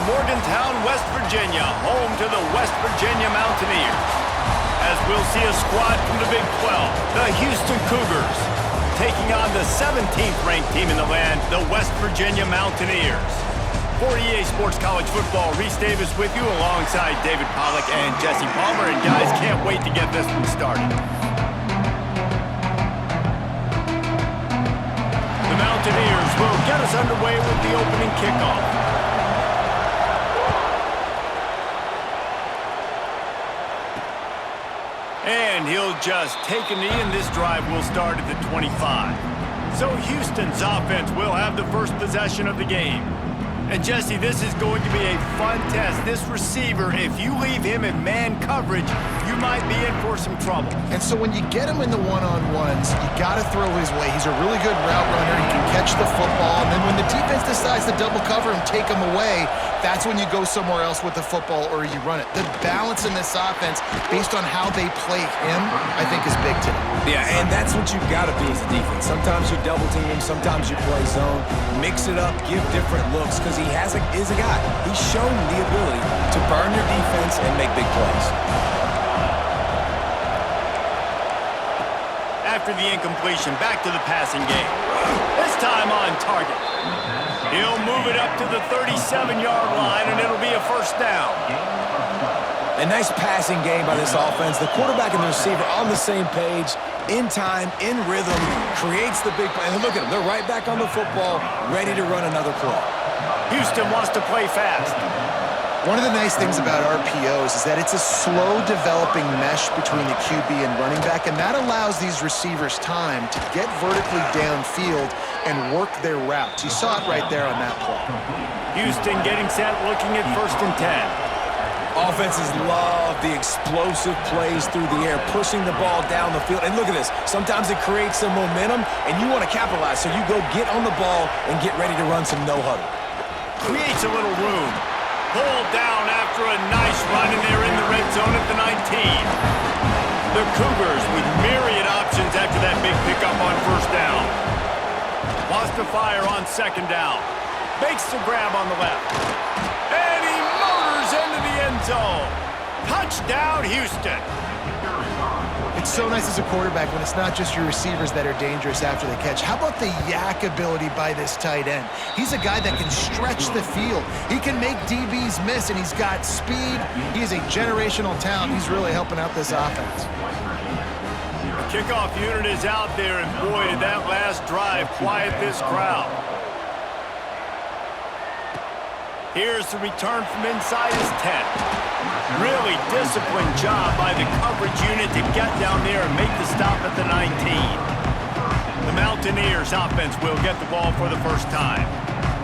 Morgantown, West Virginia, home to the West Virginia Mountaineers. As we'll see a squad from the Big 12, the Houston Cougars, taking on the 17th ranked team in the land, the West Virginia Mountaineers. For EA Sports College Football, Reese Davis with you alongside David Pollack and Jesse Palmer. And guys, can't wait to get this one started. The Mountaineers will get us underway with the opening kickoff. And he'll just take a knee, and this drive will start at the 25. So Houston's offense will have the first possession of the game. And Jesse, this is going to be a fun test. This receiver, if you leave him in man coverage, you might be in for some trouble. And so when you get him in the one-on-ones, you got to throw his way. He's a really good route runner. He can catch the football. And then when the defense decides to double cover and take him away, that's when you go somewhere else with the football or you run it. The balance in this offense, based on how they play him, I think is big today. Yeah, and that's what you've got to be as a defense. Sometimes you double team him, sometimes you play zone. Mix it up, give different looks, because he is a guy. He's shown the ability to burn your defense and make big plays. After the incompletion, back to the passing game. This time on target. He'll move it up to the 37-yard line, and it'll be a first down. A nice passing game by this offense. The quarterback and the receiver on the same page, in time, in rhythm, creates the big play. And look at them. They're right back on the football, ready to run another play. Houston wants to play fast. One of the nice things about RPOs is that it's a slow-developing mesh between the QB and running back, and that allows these receivers time to get vertically downfield and work their routes. You saw it right there on that play. Houston getting set, looking at 1st and 10. Offenses love the explosive plays through the air, pushing the ball down the field. And look at this. Sometimes it creates some momentum, and you want to capitalize. So you go get on the ball and get ready to run some no-huddle. Creates a little room. Pulled down after a nice run, and they're in the red zone at the 19. The Cougars with myriad options after that big pickup on 1st down. Wants to fire on 2nd down. Makes the grab on the left. And he motors into the end zone. Touchdown, Houston. It's so nice as a quarterback when it's not just your receivers that are dangerous after the catch. How about the yak ability by this tight end? He's a guy that can stretch the field. He can make DBs miss, and he's got speed. He is a generational talent. He's really helping out this offense. The kickoff unit is out there, and boy, did that last drive quiet this crowd. Here's the return from inside his 10. Really disciplined job by the coverage unit to get down there and make the stop at the 19. The Mountaineers offense will get the ball for the first time.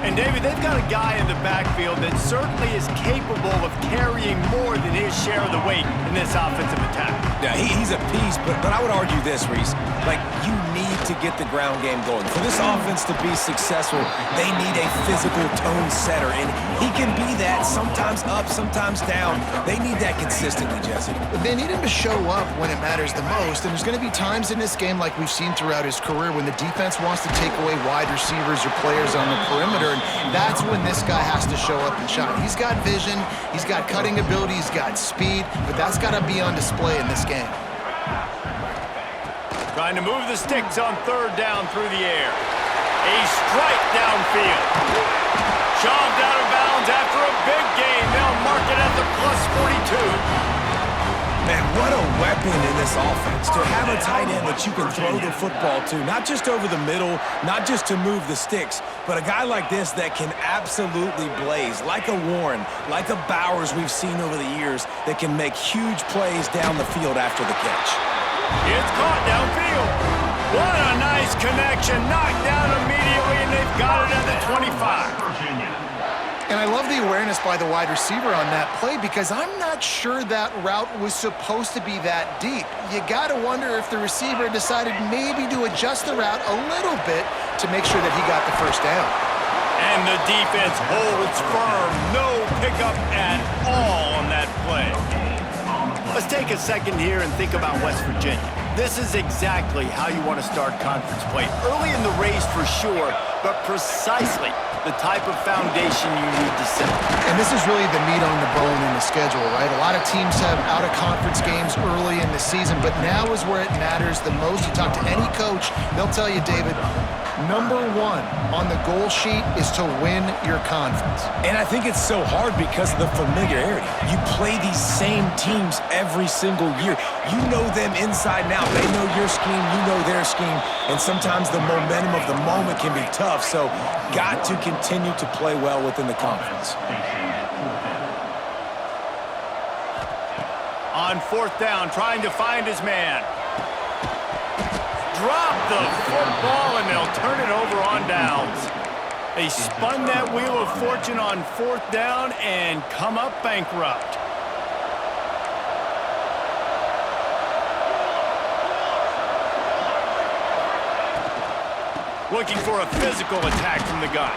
And David, they've got a guy in the backfield that certainly is capable of carrying more than his share of the weight in this offensive attack. Yeah, he's a piece, but I would argue this, Reese. Like, you need to get the ground game going. For this offense to be successful, they need a physical tone setter, and he can be that, sometimes up, sometimes down. They need that consistently, Jesse. But they need him to show up when it matters the most, and there's going to be times in this game like we've seen throughout his career when the defense wants to take away wide receivers or players on the perimeter, and that's when this guy has to show up and shine. He's got vision, he's got cutting ability, he's got speed, but that's got to be on display in this game. Trying to move the sticks on 3rd down through the air. A strike downfield. Shoved out of bounds after a big gain. They'll mark it at the +42. Man, what a weapon in this offense. To have a tight end that you can throw the football to, not just over the middle, not just to move the sticks, but a guy like this that can absolutely blaze, like a Warren, like a Bowers we've seen over the years, that can make huge plays down the field after the catch. It's caught downfield. What a nice connection. Knocked down immediately, and they've got it at the 25. And I love the awareness by the wide receiver on that play because I'm not sure that route was supposed to be that deep. You got to wonder if the receiver decided maybe to adjust the route a little bit to make sure that he got the first down. And the defense holds firm. No pickup at all on that play. Let's take a second here and think about West Virginia. This is exactly how you want to start conference play. Early in the race for sure, but precisely the type of foundation you need to set. And this is really the meat on the bone in the schedule, right? A lot of teams have out-of-conference games early in the season, but now is where it matters the most. You talk to any coach, they'll tell you, David, number one on the goal sheet is to win your conference. And I think it's so hard because of the familiarity. You play these same teams every single year. You know them inside and out. They know your scheme, you know their scheme, and sometimes the momentum of the moment can be tough, so got to continue to play well within the conference. On fourth down, trying to find his man. Drop the football, and they'll turn it over on downs. They spun that wheel of fortune on fourth down and come up bankrupt. Looking for a physical attack from the gun.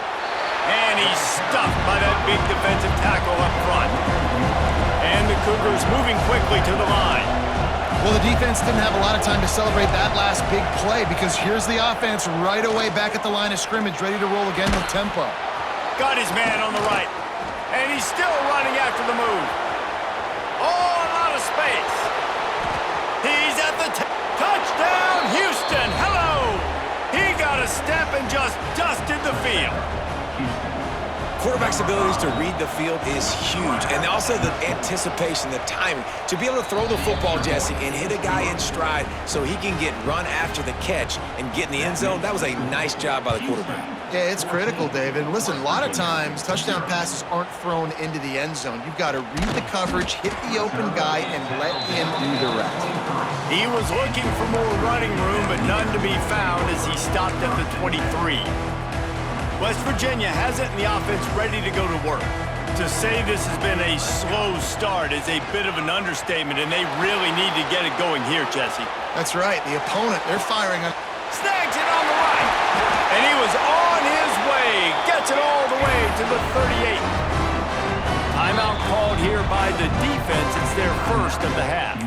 And he's stuffed by that big defensive tackle up front. And the Cougars moving quickly to the line. Well, the defense didn't have a lot of time to celebrate that last big play because here's the offense right away back at the line of scrimmage, ready to roll again with tempo. Got his man on the right. And he's still running after the move. Oh, a lot of space. He's at the touchdown, Houston. Hello. He got a step and just dusted the field. Quarterback's abilities to read the field is huge, and also the anticipation, the timing. To be able to throw the football, Jesse, and hit a guy in stride so he can get run after the catch and get in the end zone, that was a nice job by the quarterback. Yeah, it's critical, David. Listen, a lot of times touchdown passes aren't thrown into the end zone. You've got to read the coverage, hit the open guy, and let him do the rest. He was looking for more running room, but none to be found as he stopped at the 23. West Virginia has it in the offense ready to go to work. To say this has been a slow start is a bit of an understatement, and they really need to get it going here, Jesse. That's right. The opponent, they're firing on. Snags it on the right. And he was on his way. Gets it all the way to the 38. Timeout called here by the defense. It's their first of the half.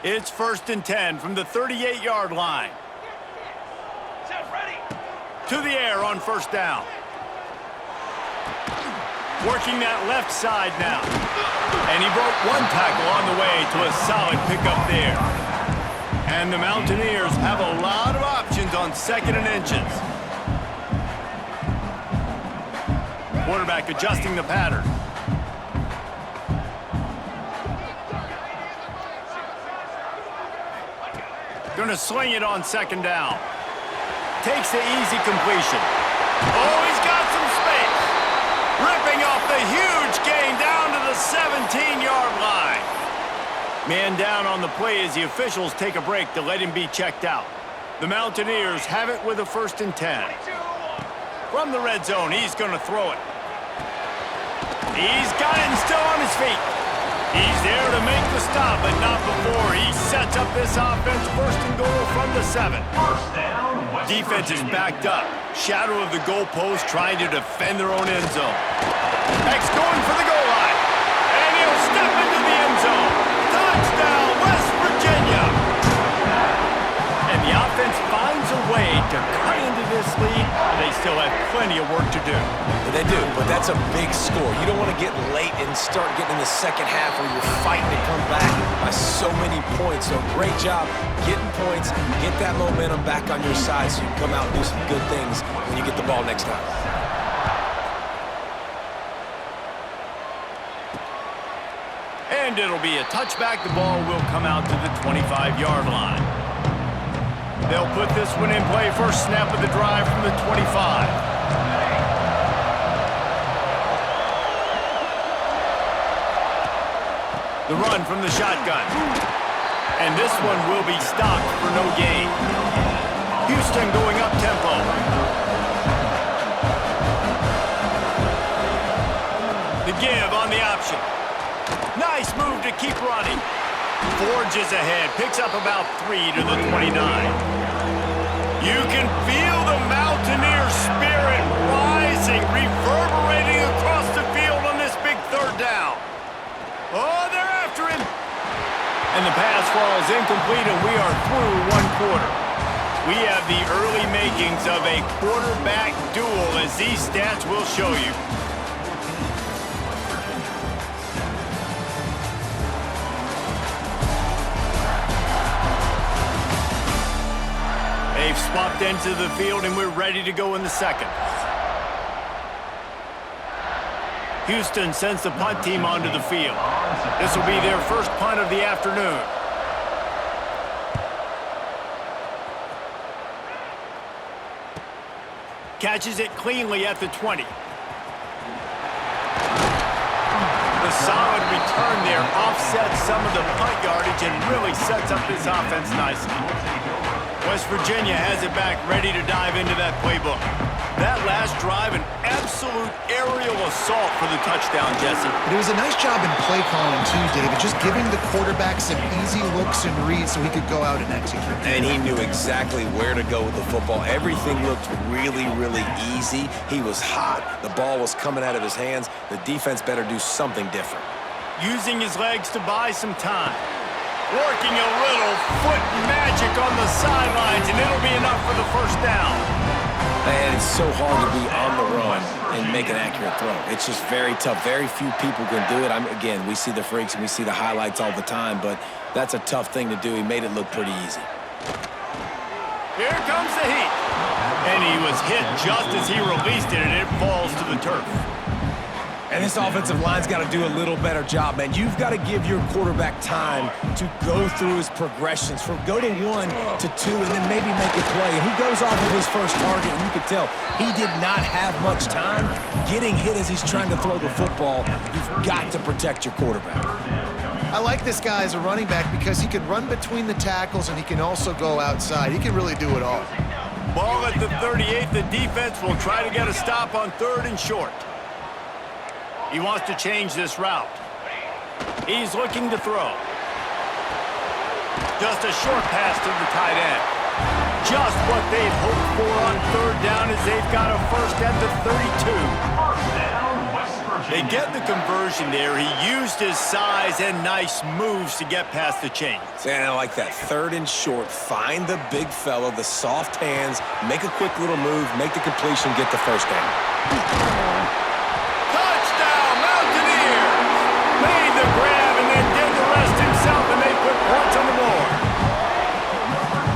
It's 1st and 10 from the 38-yard line. To the air on first down. Working that left side now. And he broke one tackle on the way to a solid pickup there. And the Mountaineers have a lot of options on 2nd and inches. Quarterback adjusting the pattern. Gonna sling it on 2nd down. Takes the easy completion. Oh, he's got some space. Ripping off the huge gain down to the 17-yard line. Man down on the play as the officials take a break to let him be checked out. The Mountaineers have it with a 1st and 10. From the red zone, he's going to throw it. He's got it and still on his feet. He's there to make the stop, but not before he sets up this offense 1st and goal from the 7. Defense is backed up. Shadow of the goalpost trying to defend their own end zone. X going for the goal line. And he'll step into the end zone. Touchdown, West Virginia. And the offense finds a way to cut into this lead. They still have plenty of work to do. They do, but that's a big score. You don't want to get late and start getting in the second half where you're fighting to come back by so many points. So great job getting points, get that momentum back on your side so you can come out and do some good things when you get the ball next time. And it'll be a touchback. The ball will come out to the 25-yard line. They'll put this one in play. First snap of the drive from the 25. The run from the shotgun. And this one will be stopped for no gain. Houston going up tempo. The give on the option. Nice move to keep running. Forges ahead, picks up about 3 to the 29. You can feel the Mountaineer spirit rising, reverberating across the field on this big 3rd down. Oh, they're after him. And the pass falls incomplete, and we are through 1 quarter. We have the early makings of a quarterback duel, as these stats will show you. They've swapped into the field, and we're ready to go in the second. Houston sends the punt team onto the field. This will be their first punt of the afternoon. Catches it cleanly at the 20. The solid return there offsets some of the punt yardage and really sets up this offense nicely. West Virginia has it back, ready to dive into that playbook. That last drive, an absolute aerial assault for the touchdown, Jesse. But it was a nice job in play calling too, David, just giving the quarterback some easy looks and reads so he could go out and execute. And he knew exactly where to go with the football. Everything looked really, really easy. He was hot. The ball was coming out of his hands. The defense better do something different. Using his legs to buy some time. Working a little foot magic on the sidelines, and it'll be enough for the first down. And it's so hard to be on the run and make an accurate throw. It's just very tough. Very few people can do it. Again, we see the freaks and we see the highlights all the time, but that's a tough thing to do. He made it look pretty easy. Here comes the heat. And he was hit just as he released it, and it falls to the turf. And this offensive line's got to do a little better job, man. You've got to give your quarterback time to go through his progressions, from go to 1 to 2, and then maybe make a play. And he goes off of his first target, and you can tell he did not have much time getting hit as he's trying to throw the football. You've got to protect your quarterback. I like this guy as a running back because he can run between the tackles and he can also go outside. He can really do it all. Ball at the 38. The defense will try to get a stop on 3rd and short. He wants to change this route. He's looking to throw. Just a short pass to the tight end. Just what they'd hoped for on 3rd down as they've got a first at the 32. They get the conversion there. He used his size and nice moves to get past the chains. And I like that. 3rd and short. Find the big fella, the soft hands, make a quick little move, make the completion, get the first down. Made the grab and then did the rest himself, and they put points on the board.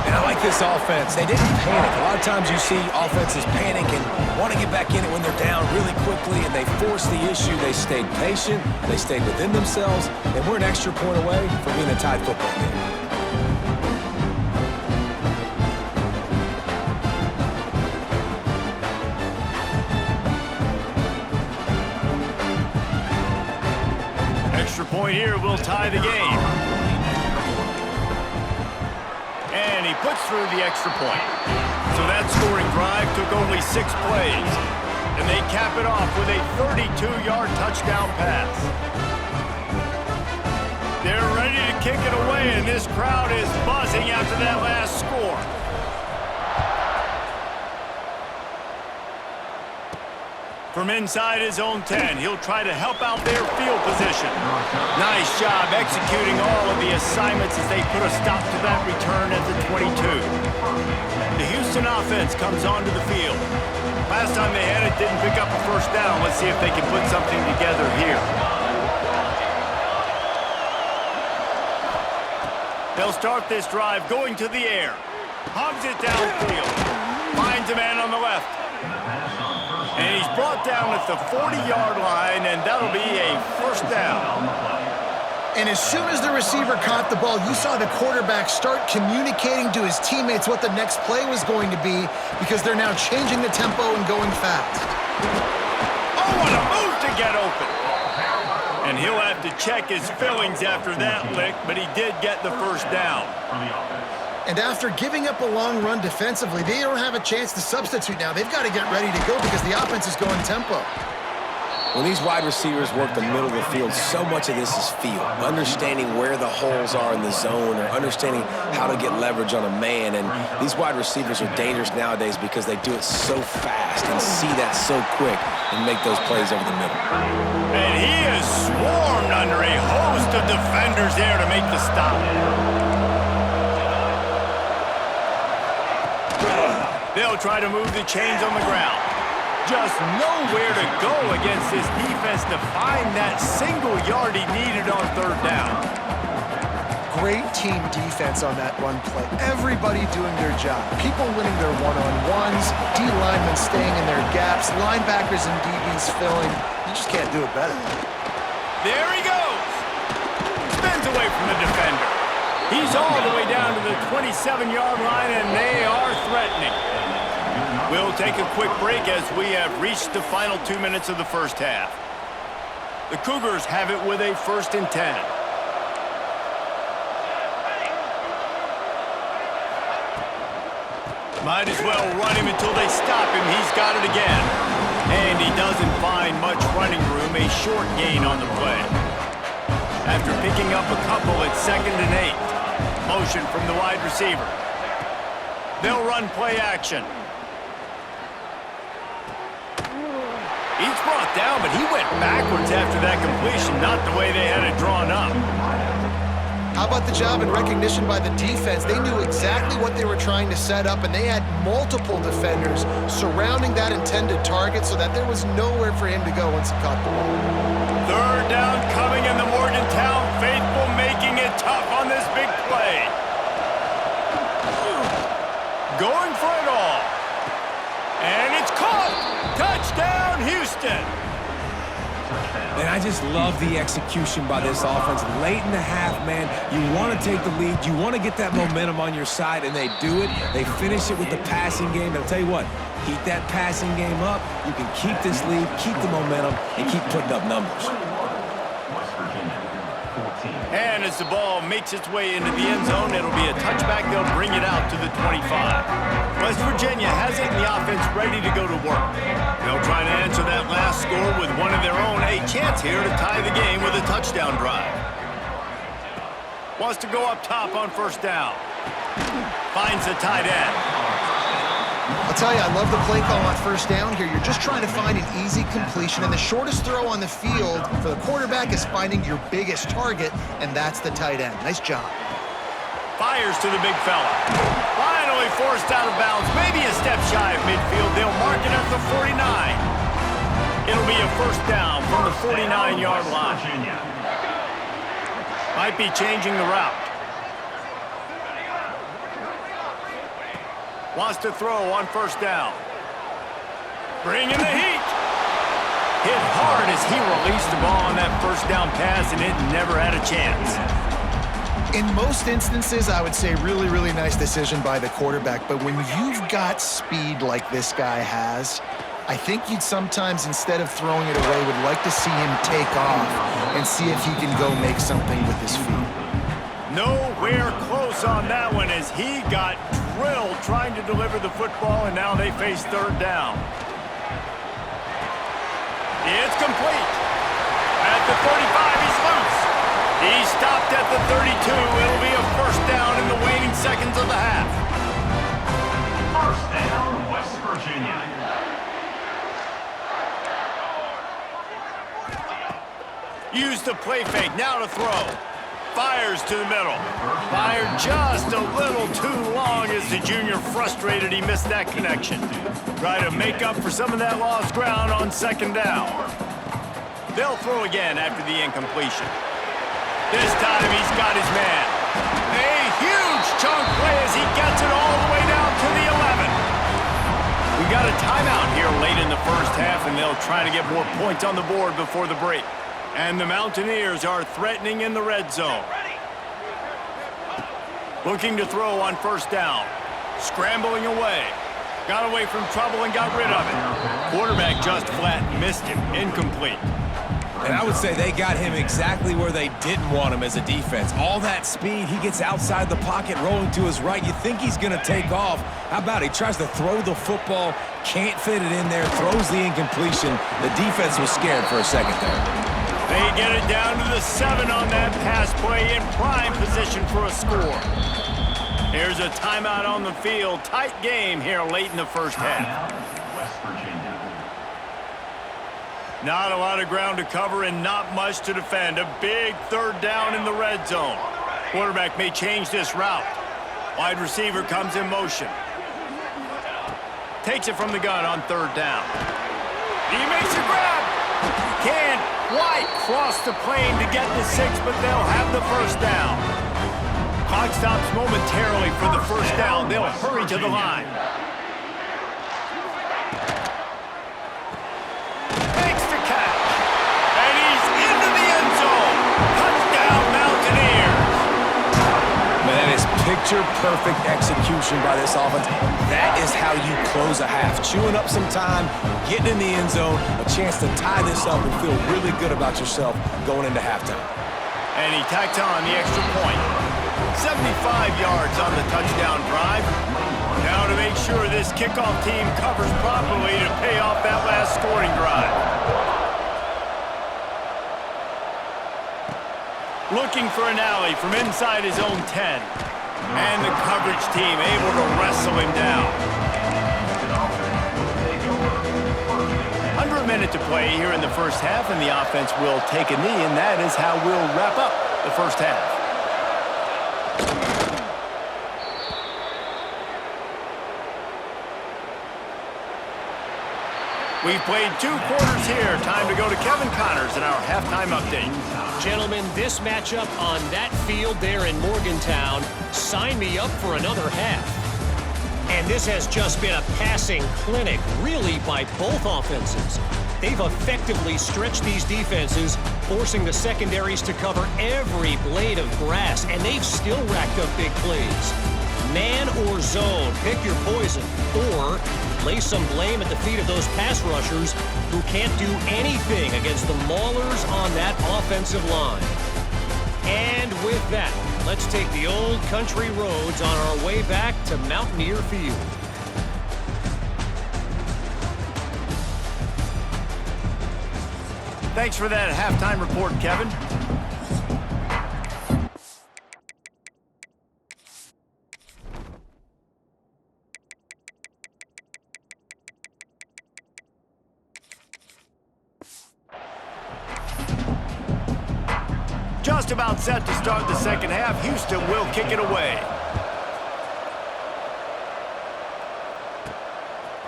And I like this offense. They didn't panic. A lot of times you see offenses panic and want to get back in it when they're down really quickly, and they force the issue. They stayed patient. They stayed within themselves, and we're an extra point away from being a tied football game. Point here will tie the game. And he puts through the extra point. So that scoring drive took only 6 plays. And they cap it off with a 32-yard touchdown pass. They're ready to kick it away, and this crowd is buzzing after that last score. From inside his own 10, he'll try to help out their field position. Nice job executing all of the assignments as they put a stop to that return at the 22. The Houston offense comes onto the field. Last time they had it, didn't pick up a first down. Let's see if they can put something together here. They'll start this drive going to the air. Hogs it downfield. Finds a man on the left. And he's brought down at the 40-yard line, and that'll be a first down. And as soon as the receiver caught the ball, you saw the quarterback start communicating to his teammates what the next play was going to be, because they're now changing the tempo and going fast. Oh, what a move to get open. And he'll have to check his fillings after that lick, but he did get the first down. And after giving up a long run defensively, they don't have a chance to substitute now. They've got to get ready to go because the offense is going tempo. When these wide receivers work the middle of the field, so much of this is feel. Understanding where the holes are in the zone, or understanding how to get leverage on a man. And these wide receivers are dangerous nowadays because they do it so fast and see that so quick and make those plays over the middle. And he is swarmed under a host of defenders there to make the stop. They'll try to move the chains on the ground. Just nowhere to go against this defense to find that single yard he needed on third down. Great team defense on that run play. Everybody doing their job. People winning their one-on-ones, D linemen staying in their gaps, linebackers and DBs filling. You just can't do it better. There he goes. Spins away from the defender. He's all the way down to the 27-yard line, and they are threatening. We'll take a quick break as we have reached the final 2 minutes of the first half. The Cougars have it with a 1st and 10. Might as well run him until they stop him. He's got it again. And he doesn't find much running room, a short gain on the play. After picking up a couple, it's 2nd and 8. Motion from the wide receiver. They'll run play action. He's brought down, but he went backwards after that completion, not the way they had it drawn up. How about the job and recognition by the defense? They knew exactly what they were trying to set up, and they had multiple defenders surrounding that intended target so that there was nowhere for him to go once he caught the ball. Third down coming, in the Morgantown faithful making it tough on this big play. Going for it all. And it's caught. Touchdown, Houston. And I just love the execution by this offense. Late in the half, man, you want to take the lead. You want to get that momentum on your side, and they do it. They finish it with the passing game. And I'll tell you what, keep that passing game up. You can keep this lead, keep the momentum, and keep putting up numbers. And as the ball makes its way into the end zone, it'll be a touchback. They'll bring it out to the 25. West Virginia has it in the offense ready to go to work. They'll try to answer that last score with one of their own. A chance here to tie the game with a touchdown drive. Wants to go up top on 1st down. Finds the tight end. I'll tell you, I love the play call on 1st down here. You're just trying to find an easy completion, and the shortest throw on the field for the quarterback is finding your biggest target, and that's the tight end. Nice job. Fires to the big fella. Finally forced out of bounds. Maybe a step shy of midfield. They'll mark it at the 49. It'll be a 1st down from the 49-yard line. Might be changing the route. Wants to throw on 1st down. Bringing the heat. Hit hard as he released the ball on that 1st down pass, and it never had a chance. In most instances, I would say really, really nice decision by the quarterback. But when you've got speed like this guy has, I think you'd sometimes, instead of throwing it away, would like to see him take off and see if he can go make something with his feet. Nowhere close on that one as he got drilled trying to deliver the football, and now they face 3rd down. It's complete. At the 35, he's loose. He stopped at the 32. It'll be a 1st down in the waning seconds of the half. 1st down, West Virginia. Use the play fake, now to throw. Fires to the middle. Fired just a little too long as the junior frustrated he missed that connection. Try to make up for some of that lost ground on 2nd down. They'll throw again after the incompletion. This time he's got his man. A huge chunk play as he gets it all the way down to the 11. We got a timeout here late in the 1st half, and they'll try to get more points on the board before the break. And the Mountaineers are threatening in the red zone. Looking to throw on 1st down. Scrambling away. Got away from trouble and got rid of it. Quarterback just flat missed him. Incomplete. And I would say they got him exactly where they didn't want him as a defense. All that speed, he gets outside the pocket, rolling to his right. You think he's going to take off. How about he tries to throw the football, can't fit it in there, throws the incompletion. The defense was scared for a second there. They get it down to the 7 on that pass play, in prime position for a score. Here's a timeout on the field. Tight game here late in the 1st half. West Virginia. Not a lot of ground to cover and not much to defend. A big 3rd down in the red zone. Quarterback may change this route. Wide receiver comes in motion. Takes it from the gun on 3rd down. He makes a grab. Can't quite cross the plane to get the 6, but they'll have the 1st down. Clock stops momentarily for the 1st down. They'll hurry to the line. Makes the catch. And he's into the end zone. Touchdown, Mountaineers. Man, that is picture-perfect execution by this offense. That is how you close a half. Chewing up some time, getting in the end zone, a chance to tie this up and feel really good about yourself going into halftime. And he tacked on the extra point. 75 yards on the touchdown drive. Now to make sure this kickoff team covers properly to pay off that last scoring drive. Looking for an alley from inside his own 10. And the coverage team able to wrestle him down. Under a minute to play here in the 1st half, and the offense will take a knee, and that is how we'll wrap up the 1st half. We've played 2 quarters here. Time to go to Kevin Connors in our halftime update. Gentlemen, this matchup on that field there in Morgantown, sign me up for another half. And this has just been a passing clinic, really, by both offenses. They've effectively stretched these defenses, forcing the secondaries to cover every blade of grass, and they've still racked up big plays. Man or zone, pick your poison, or lay some blame at the feet of those pass rushers who can't do anything against the maulers on that offensive line. And with that, let's take the old country roads on our way back to Mountaineer Field. Thanks for that halftime report, Kevin. Just about set to start the 2nd half. Houston will kick it away.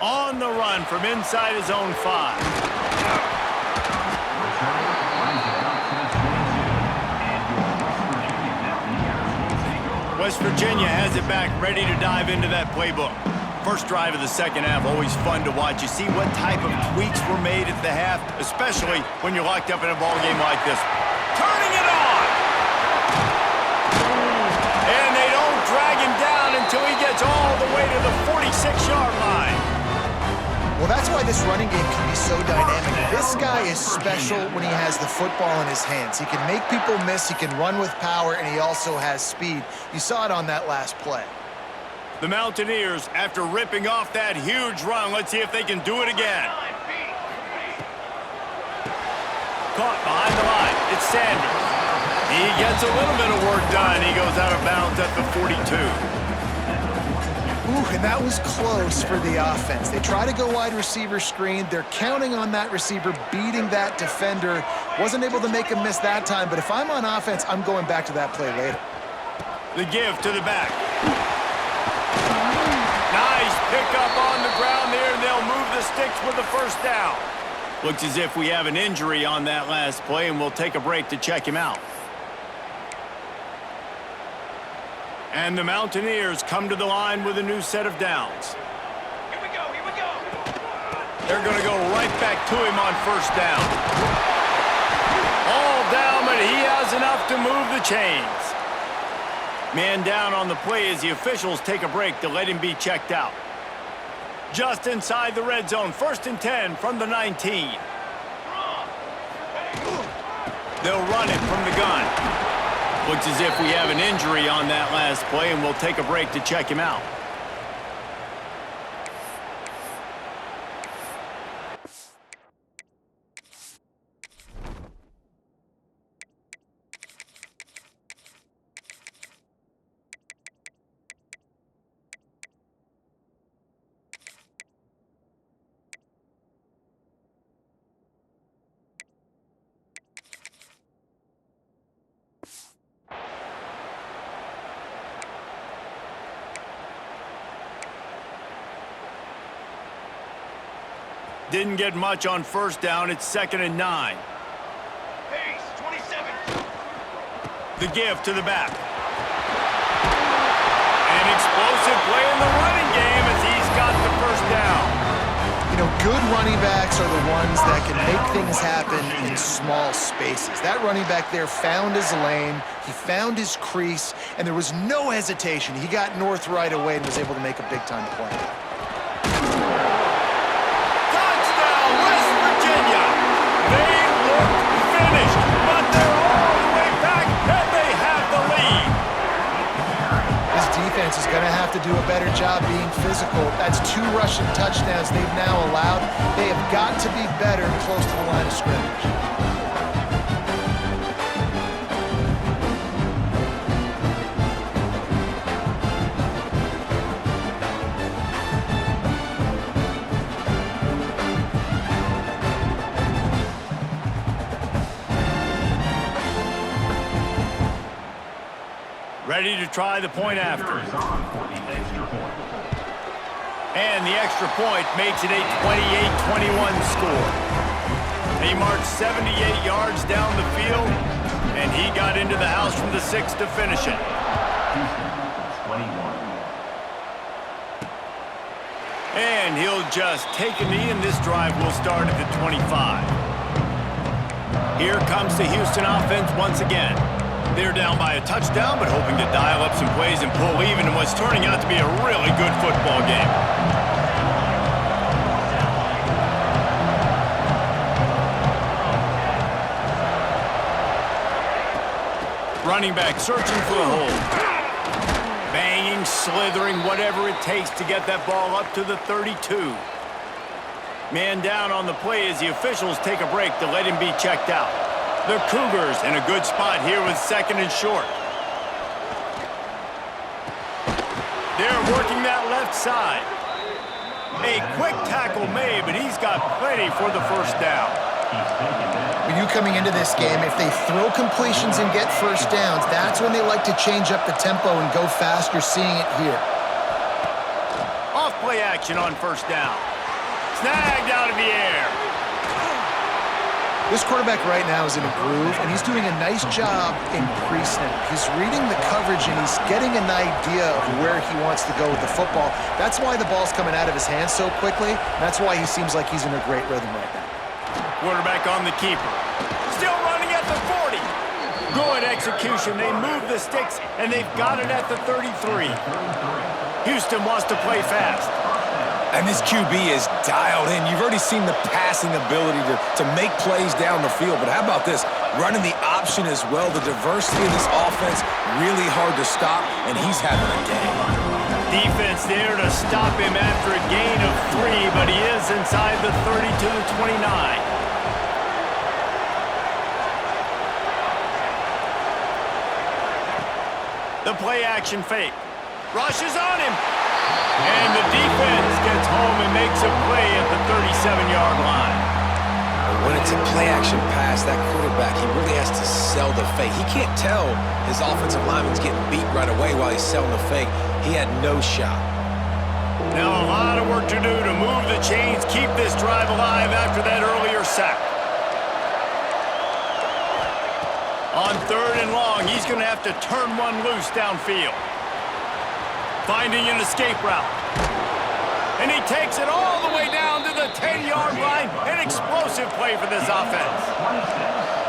On the run from inside his own 5. West Virginia has it back, ready to dive into that playbook. First drive of the 2nd half, always fun to watch. You see what type of tweaks were made at the half, especially when you're locked up in a ball game like this. Turning it on! And they don't drag him down until he gets all the way to the 46-yard line. Well, that's why this running game can be so dynamic. This guy is special when he has the football in his hands. He can make people miss, he can run with power, and he also has speed. You saw it on that last play. The Mountaineers, after ripping off that huge run, let's see if they can do it again. Caught behind the line. It's Sanders. He gets a little bit of work done. He goes out of bounds at the 42. Ooh, and that was close for the offense. They try to go wide receiver screen. They're counting on that receiver beating that defender. Wasn't able to make him miss that time, but if I'm on offense, I'm going back to that play later. The give to the back. Nice pickup on the ground there, and they'll move the sticks with the 1st down. Looks as if we have an injury on that last play, and we'll take a break to check him out. And the Mountaineers come to the line with a new set of downs. Here we go, here we go. They're going to go right back to him on 1st down. All down, but he has enough to move the chains. Man down on the play as the officials take a break to let him be checked out. Just inside the red zone, 1st and 10 from the 19. They'll run it from the gun. Looks as if we have an injury on that last play, and we'll take a break to check him out. Didn't get much on first down. It's 2nd and 9. Pace, 27. The give to the back. An explosive play in the running game as he's got the first down. You know, good running backs are the ones that can make things happen in small spaces. That running back there found his lane, he found his crease, and there was no hesitation. He got north right away and was able to make a big-time play. Touchdown, West Virginia! They look finished, but they're all the way back, and they have the lead. This defense is going to have to do a better job being physical. That's 2 rushing touchdowns they've now allowed. They have got to be better close to the line of scrimmage. Ready to try the point after. And the extra point makes it a 28-21 score. He marched 78 yards down the field, and he got into the house from the 6 to finish it. 21. And he'll just take a knee, and this drive will start at the 25. Here comes the Houston offense once again. They're down by a touchdown, but hoping to dial up some plays and pull even in what's turning out to be a really good football game. Running back searching for a hole. Banging, slithering, whatever it takes to get that ball up to the 32. Man down on the play as the officials take a break to let him be checked out. The Cougars in a good spot here with 2nd and short. They're working that left side. A quick tackle made, but he's got plenty for the first down. When you coming into this game, if they throw completions and get first downs, that's when they like to change up the tempo and go fast. You're seeing it here. Off play action on first down. Snagged out of the air. This quarterback right now is in a groove, and he's doing a nice job in pre-snap. He's reading the coverage, and he's getting an idea of where he wants to go with the football. That's why the ball's coming out of his hands so quickly. That's why he seems like he's in a great rhythm right now. Quarterback on the keeper. Still running at the 40. Good execution. They move the sticks, and they've got it at the 33. Houston wants to play fast. And this QB is dialed in. You've already seen the passing ability to make plays down the field. But how about this? Running the option as well. The diversity of this offense, really hard to stop, and he's having a game. Defense there to stop him after a gain of 3, but he is inside the 30 to the 29. The play action fake. Rushes on him. And the defense gets home and makes a play at the 37-yard line. When it's a play-action pass, that quarterback, he really has to sell the fake. He can't tell his offensive lineman's getting beat right away while he's selling the fake. He had no shot. Now a lot of work to do to move the chains, keep this drive alive after that earlier sack. On 3rd and long, he's going to have to turn one loose downfield. Finding an escape route. And he takes it all the way down to the 10-yard line. An explosive play for this offense.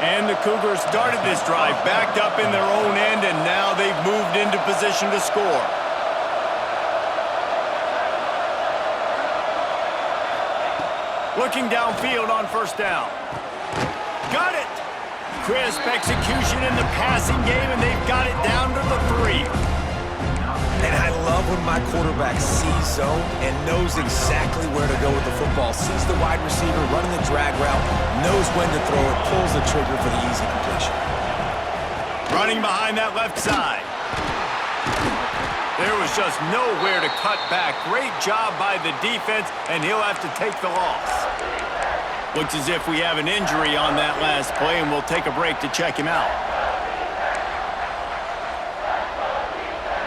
And the Cougars started this drive backed up in their own end, and now they've moved into position to score. Looking downfield on first down. Got it. Crisp execution in the passing game, and they've got it down to the 3. And I love when my quarterback sees zone and knows exactly where to go with the football. Sees the wide receiver running the drag route, knows when to throw it, pulls the trigger for the easy completion. Running behind that left side. There was just nowhere to cut back. Great job by the defense, and he'll have to take the loss. Looks as if we have an injury on that last play, and we'll take a break to check him out.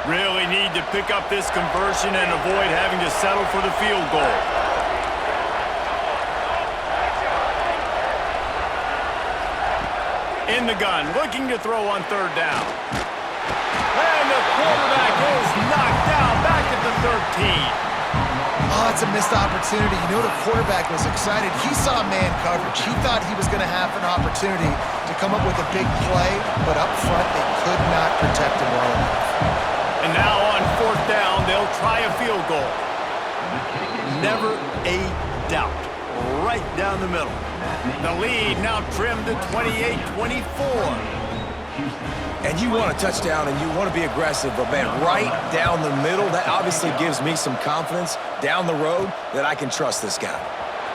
Really need to pick up this conversion and avoid having to settle for the field goal. In the gun, looking to throw on third down. And the quarterback is knocked down back at the 13. Oh, it's a missed opportunity. You know the quarterback was excited. He saw man coverage. He thought he was going to have an opportunity to come up with a big play, but up front they could not protect him well enough. And now on fourth down, they'll try a field goal. Never a doubt. Right down the middle. The lead now trimmed to 28-24. And you want a touchdown and you want to be aggressive, but man, right down the middle, that obviously gives me some confidence down the road that I can trust this guy.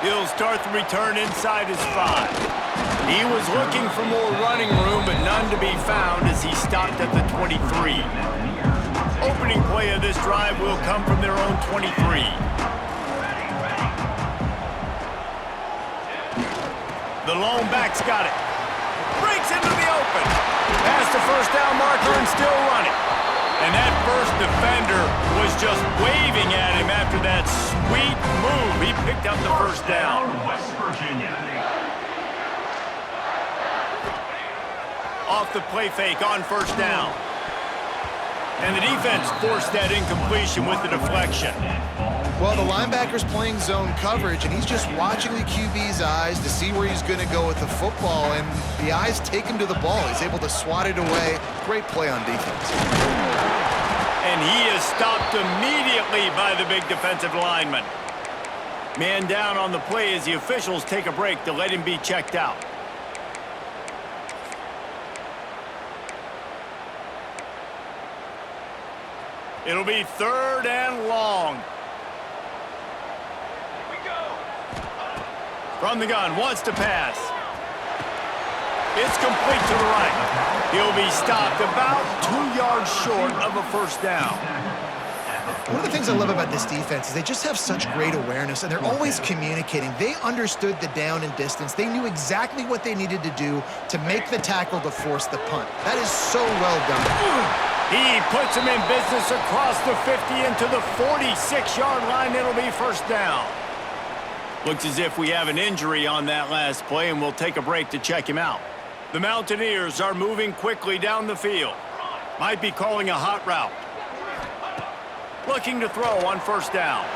He'll start the return inside his 5. He was looking for more running room, but none to be found as he stopped at the 23. Opening play of this drive will come from their own 23. The lone back's got it. Breaks into the open. Past the first down marker and still running. And that first defender was just waving at him after that sweet move. He picked up the first down. West Virginia. Off the play fake on first down. And the defense forced that incompletion with the deflection. Well, the linebacker's playing zone coverage, and he's just watching the QB's eyes to see where he's going to go with the football, and the eyes take him to the ball. He's able to swat it away. Great play on defense. And he is stopped immediately by the big defensive lineman. Man down on the play as the officials take a break to let him be checked out. It'll be third and long. From the gun, wants to pass. It's complete to the right. He'll be stopped about 2 yards short of a first down. One of the things I love about this defense is they just have such great awareness, and they're always communicating. They understood the down and distance. They knew exactly what they needed to do to make the tackle to force the punt. That is so well done. He puts him in business across the 50 into the 46-yard line. It'll be first down. Looks as if we have an injury on that last play, and we'll take a break to check him out. The Mountaineers are moving quickly down the field. Might be calling a hot route. Looking to throw on first down.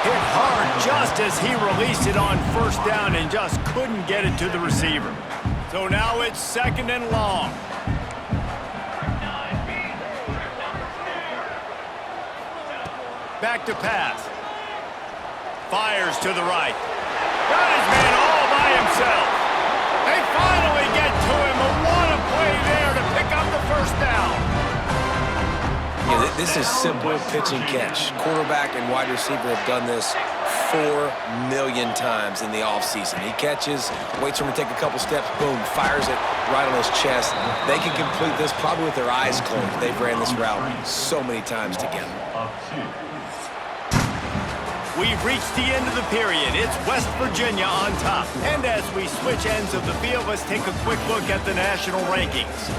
Hit hard just as he released it on first down and just couldn't get it to the receiver. So now it's second and long. Back to pass. Fires to the right. Got his man all by himself. They finally get to him. But what a play there to pick up the first down. Yeah, this is simple pitch and catch. Quarterback and wide receiver have done this 4 million times in the offseason. He catches, waits for him to take a couple steps, boom, fires it right on his chest. They can complete this probably with their eyes closed. They've ran this route so many times together. We've reached the end of the period. It's West Virginia on top. And as we switch ends of the field, let's take a quick look at the national rankings.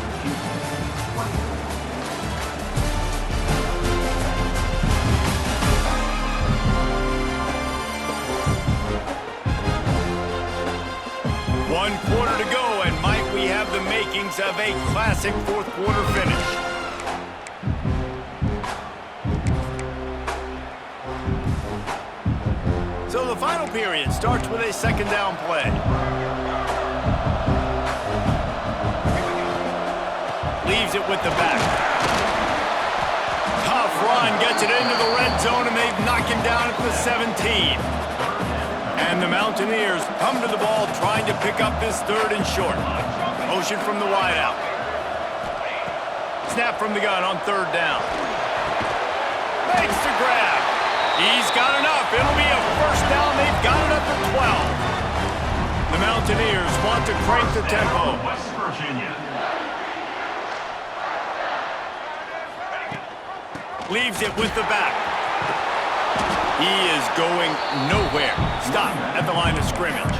One quarter to go, and might we have the makings of a classic fourth quarter finish. So the final period starts with a second down play. Leaves it with the back. Tough run, gets it into the red zone, and they knock him down at the 17. And the Mountaineers come to the ball trying to pick up this third and short. Motion from the wideout. Snap from the gun on third down. Makes the grab. He's got enough. It'll be a first down. They've got it up to 12. The Mountaineers want to crank the tempo. West Virginia. Leaves it with the back. He is going nowhere. Stop at the line of scrimmage.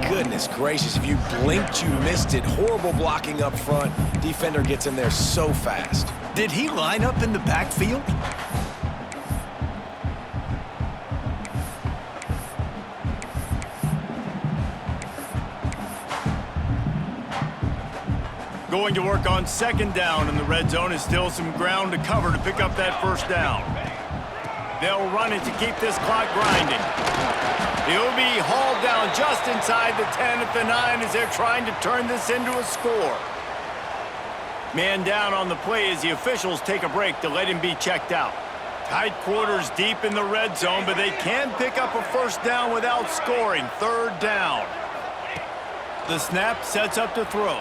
Goodness gracious, if you blinked, you missed it. Horrible blocking up front. Defender gets in there so fast. Did he line up in the backfield? Going to work on second down in the red zone is still some ground to cover to pick up that first down. They'll run it to keep this clock grinding. He'll be hauled down just inside the 10 at the 9 as they're trying to turn this into a score. Man down on the play as the officials take a break to let him be checked out. Tight quarters deep in the red zone, but they can pick up a first down without scoring. Third down. The snap sets up to throw.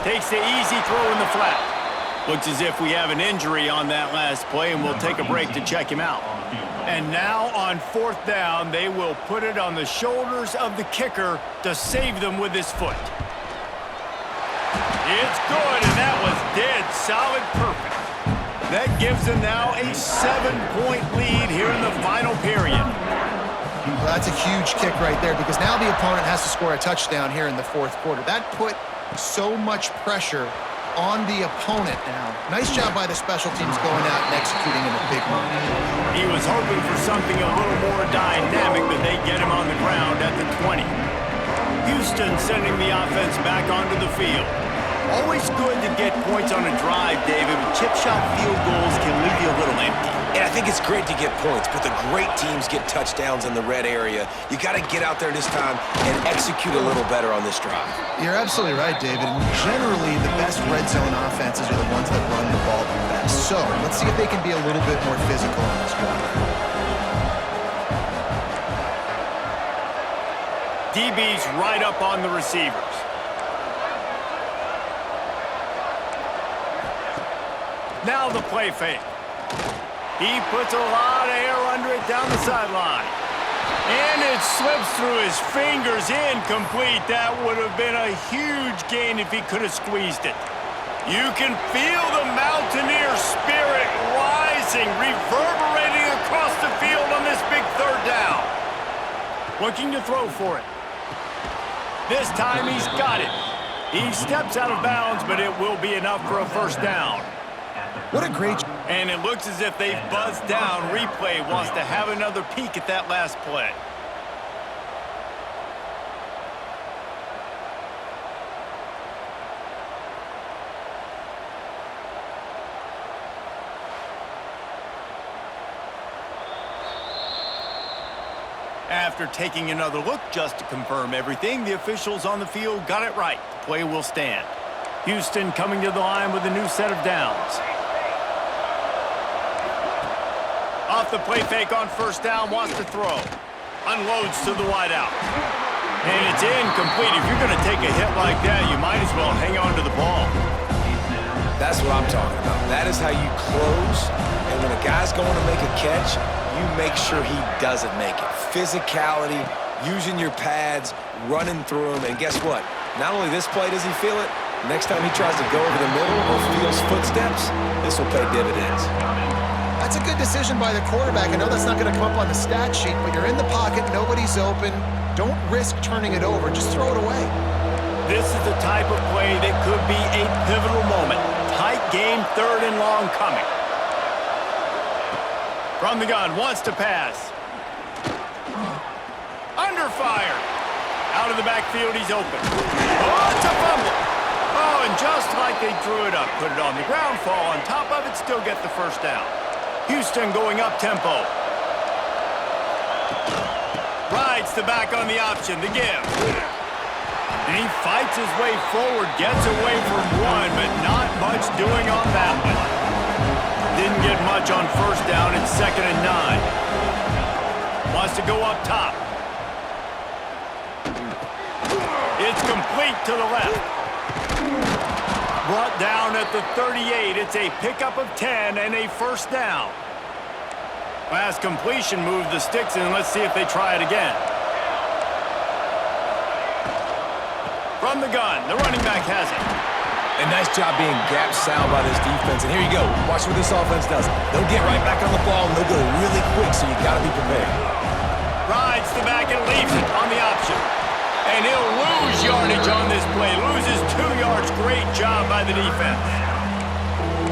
Takes the easy throw in the flat. Looks as if we have an injury on that last play, and we'll take a break to check him out. And now on fourth down, they will put it on the shoulders of the kicker to save them with his foot. It's good, and that was dead solid perfect. That gives them now a 7-point lead here in the final period. Well, that's a huge kick right there because now the opponent has to score a touchdown here in the fourth quarter. That put so much pressure on the opponent now. Nice job by the special teams going out and executing in a big moment. He was hoping for something a little more dynamic, but they get him on the ground at the 20. Houston sending the offense back onto the field. Always good to get points on a drive, David, but chip shot field goals can leave you a little empty. And I think it's great to get points, but the great teams get touchdowns in the red area. You got to get out there this time and execute a little better on this drive. You're absolutely right, David. Generally, the best red zone offenses are the ones that run the ball the best. So let's see if they can be a little bit more physical on this one. DB's right up on the receivers. Now the play fake. He puts a lot of air under it down the sideline. And it slips through his fingers, incomplete. That would have been a huge gain if he could have squeezed it. You can feel the Mountaineer spirit rising, reverberating across the field on this big third down. Looking to throw for it. This time he's got it. He steps out of bounds, but it will be enough for a first down. What a great... And it looks as if they've buzzed down. Replay wants to have another peek at that last play. After taking another look just to confirm everything, the officials on the field got it right. The play will stand. Houston coming to the line with a new set of downs. Off the play fake on first down, wants to throw. Unloads to the wideout. And it's incomplete. If you're going to take a hit like that, you might as well hang on to the ball. That's what I'm talking about. That is how you close. And when a guy's going to make a catch, you make sure he doesn't make it. Physicality, using your pads, running through them. And guess what? Not only this play does he feel it, next time he tries to go over the middle or feels footsteps, this will pay dividends. That's a good decision by the quarterback. I know that's not going to come up on the stat sheet, but you're in the pocket, nobody's open. Don't risk turning it over. Just throw it away. This is the type of play that could be a pivotal moment. Tight game, third and long coming. From the gun, wants to pass. Under fire. Out of the backfield, he's open. Oh, it's a fumble. Oh, and just like they drew it up, put it on the ground, fall on top of it, still get the first down. Houston going up tempo. Rides the back on the option, the give. And he fights his way forward, gets away from one, but not much doing on that one. Didn't get much on first down. It's 2nd and 9. Wants to go up top. It's complete to the left. Brought down at the 38. It's a pickup of 10 and a first down. Last completion moved the sticks in. Let's see if they try it again. From the gun, the running back has it. A nice job being gap sound by this defense. And here you go. Watch what this offense does. They'll get right back on the ball, and they'll go really quick, so you got to be prepared. Rides the back and leaves it on the option. And he'll lose yardage on this play. Loses 2 yards. Great job by the defense.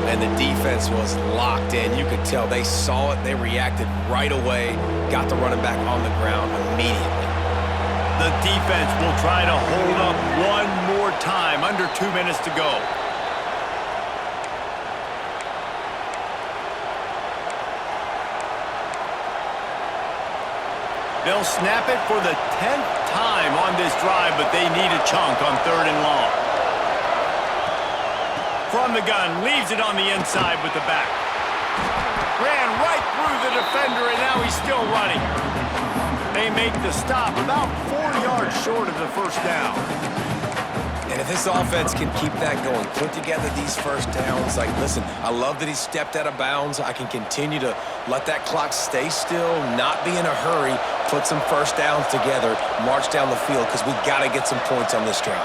And the defense was locked in. You could tell they saw it. They reacted right away. Got the running back on the ground immediately. The defense will try to hold up one more time, under 2 minutes to go. They'll snap it for the 10th time on this drive, but they need a chunk on 3rd and long. From the gun, leaves it on the inside with the back. Ran right through the defender, and now he's still running. They make the stop about 4 yards short of the first down. And if this offense can keep that going, put together these first downs, like, listen, I love that he stepped out of bounds. I can continue to let that clock stay still, not be in a hurry, put some first downs together, march down the field, because we got to get some points on this drive.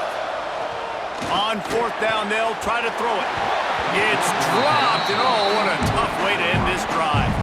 On 4th down, they'll try to throw it. It's dropped, and oh, what a tough way to end this drive.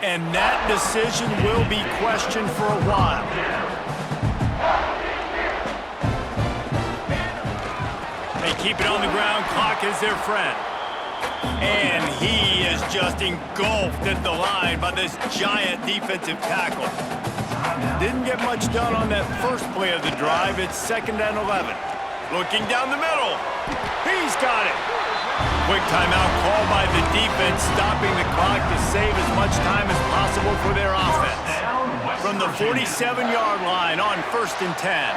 And that decision will be questioned for a while. They keep it on the ground. Clock is their friend. And he is just engulfed at the line by this giant defensive tackle. Didn't get much done on that first play of the drive. It's 2nd and 11. Looking down the middle. He's got it. Quick timeout called by the defense, stopping the clock to save as much time as possible for their offense. From the 47-yard line on 1st and 10.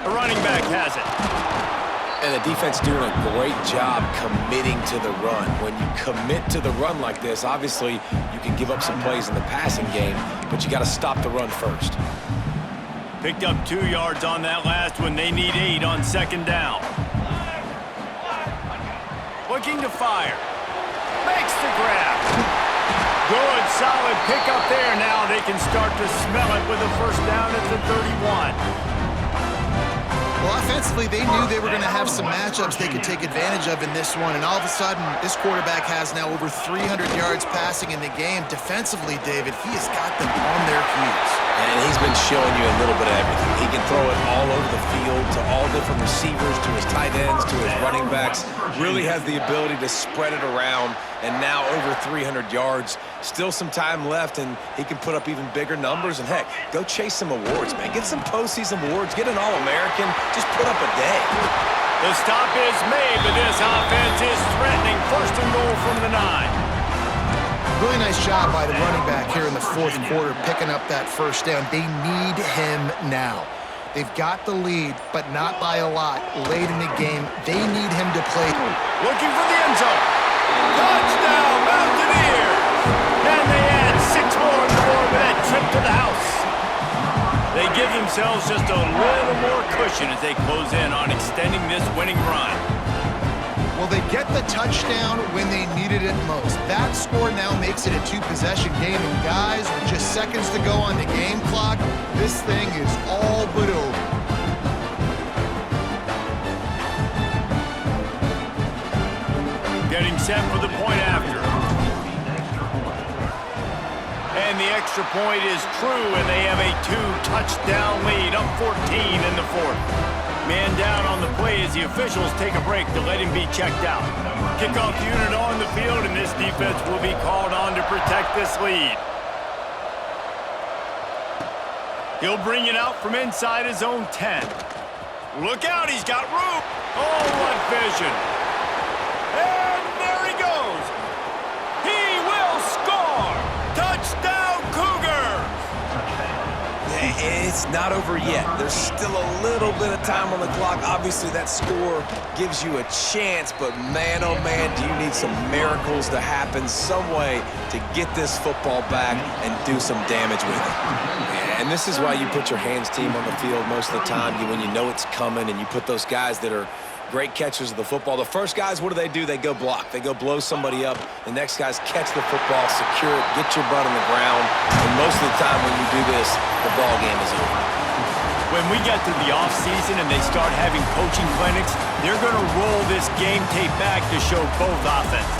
The running back has it. And the defense doing a great job committing to the run. When you commit to the run like this, obviously you can give up some plays in the passing game, but you got to stop the run first. Picked up 2 yards on that last one. They need 8 on 2nd down. Looking to fire. Makes the grab. Good, solid pickup there. Now they can start to smell it with a first down at the 31. Well, offensively, they knew they were going to have some matchups they could take advantage of in this one, and all of a sudden, this quarterback has now over 300 yards passing in the game. Defensively, David, he has got them on their heels. And he's been showing you a little bit of everything. He can throw it all over the field to all different receivers, to his tight ends, to his running backs. Really has the ability to spread it around, and now over 300 yards. Still some time left, and he can put up even bigger numbers. And, heck, go chase some awards, man. Get some postseason awards. Get an All-American. Just put up a day. The stop is made, but this offense is threatening. 1st and goal from the 9. Really nice job by the running back here in the 4th quarter, picking up that first down. They need him now. They've got the lead, but not by a lot. Late in the game, they need him to play. Looking for the end zone. Touchdown, Mountaineers! And they add 6 more for that trip to the house. They give themselves just a little more cushion as they close in on extending this winning run. Well, they get the touchdown when they needed it most. That score now makes it a 2-possession game, and guys, with just seconds to go on the game clock, this thing is all but over. Getting set for the point after. And the extra point is true, and they have a 2-touchdown lead, up 14 in the 4th. Man down on the play as the officials take a break to let him be checked out. Kickoff unit on the field, and this defense will be called on to protect this lead. He'll bring it out from inside his own 10. Look out, he's got room. Oh, what vision. And there he goes. He will score. Touchdown, Cougars. It's not over yet. There's still a little bit of time on the clock. Obviously, that score gives you a chance, but man, oh man, do you need some miracles to happen, some way to get this football back and do some damage with it. And this is why you put your hands team on the field most of the time, when you know it's coming, and you put those guys that are great catchers of the football. The first guys, what do? They go block. They go blow somebody up. The next guys catch the football, secure it, get your butt on the ground. And most of the time when you do this, the ball game is over. When we get to the offseason and they start having coaching clinics, they're going to roll this game tape back to show both offenses.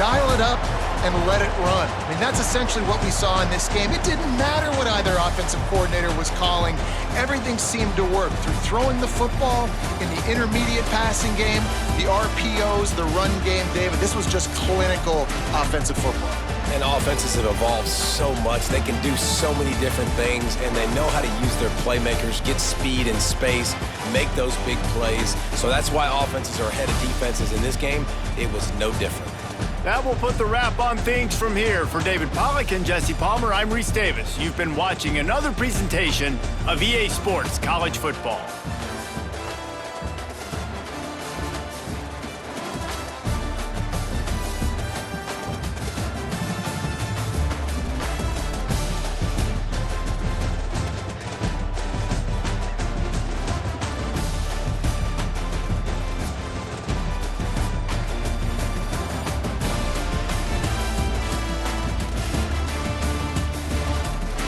Dial it up and let it run. I mean, that's essentially what we saw in this game. It didn't matter what either offensive coordinator was calling. Everything seemed to work through throwing the football in the intermediate passing game, the RPOs, the run game, David. This was just clinical offensive football. And offenses have evolved so much. They can do so many different things, and they know how to use their playmakers, get speed and space, make those big plays. So that's why offenses are ahead of defenses. In this game, it was no different. That will put the wrap on things from here. For David Pollack and Jesse Palmer, I'm Reese Davis. You've been watching another presentation of EA Sports College Football.